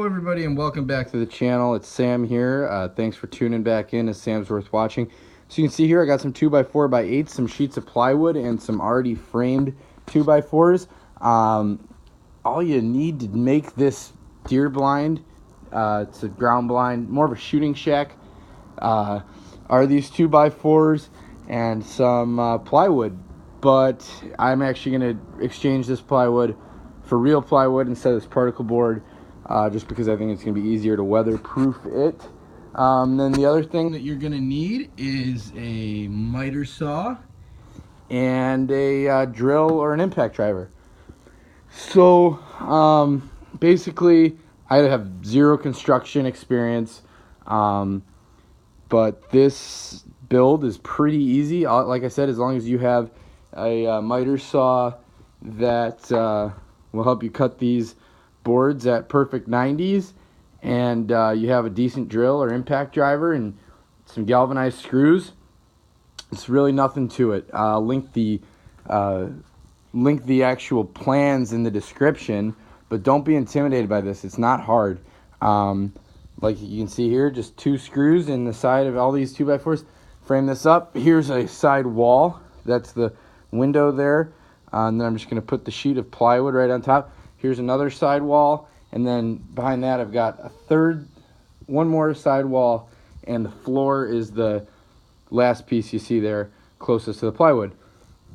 everybody, and welcome back to the channel. It's Sam here. Thanks for tuning back in as Sam's Worth Watching. So you can see here I got some 2x4x8s, some sheets of plywood, and some already framed 2x4s. All you need to make this deer blind, it's a ground blind, more of a shooting shack, are these 2x4s and some plywood. But I'm actually going to exchange this plywood for real plywood instead of this particle board, just because I think it's going to be easier to weatherproof it. Then the other thing that you're going to need is a miter saw and a drill or an impact driver. So basically, I have zero construction experience, but this build is pretty easy. Like I said, as long as you have a miter saw that will help you cut these boards at perfect 90s, and you have a decent drill or impact driver and some galvanized screws, it's really nothing to it. I'll link the actual plans in the description, but don't be intimidated by this. It's not hard. Like you can see here, just 2 screws in the side of all these 2x4s. Frame this up. Here's a side wall. That's the window there. And then I'm just going to put the sheet of plywood right on top. Here's another side wall. And then behind that I've got one more side wall. And the floor is the last piece you see there closest to the plywood.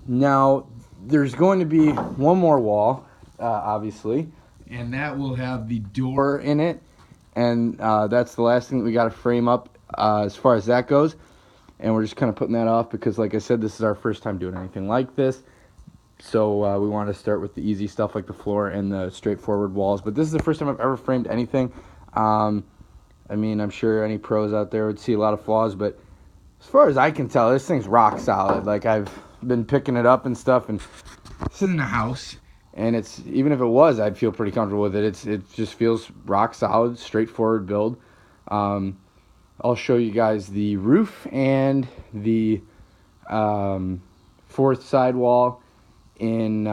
Now, there's going to be one more wall, obviously. And that will have the door in it. And that's the last thing that we got to frame up as far as that goes. And we're just kind of putting that off because, like I said, this is our first time doing anything like this. So we want to start with the easy stuff like the floor and the straightforward walls. But this is the first time I've ever framed anything. I mean, I'm sure any pros out there would see a lot of flaws, but as far as I can tell, this thing's rock solid. Like, I've been picking it up and stuff, and this isn't a house. And it's, even if it was, I'd feel pretty comfortable with it. It just feels rock solid, straightforward build. I'll show you guys the roof and the 4th side wall in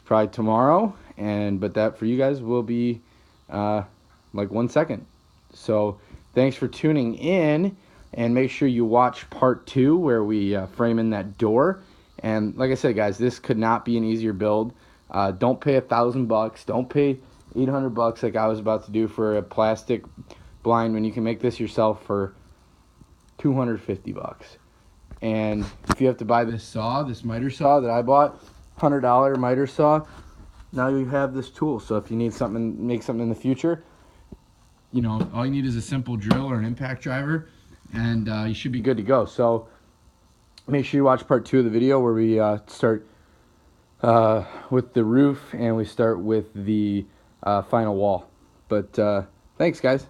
probably tomorrow, but that for you guys will be like 1 second. So thanks for tuning in, and make sure you watch part 2 where we frame in that door. And like I said, guys, this could not be an easier build. Don't pay $1,000. Don't pay $800 like I was about to do for a plastic blind when you can make this yourself for $250. And if you have to buy this saw, this miter saw that I bought, $100 miter saw, now you have this tool. So if you need something, make something in the future, you know, all you need is a simple drill or an impact driver, and you should be good to go. So make sure you watch part 2 of the video where we start with the roof and we start with the final wall. But thanks, guys.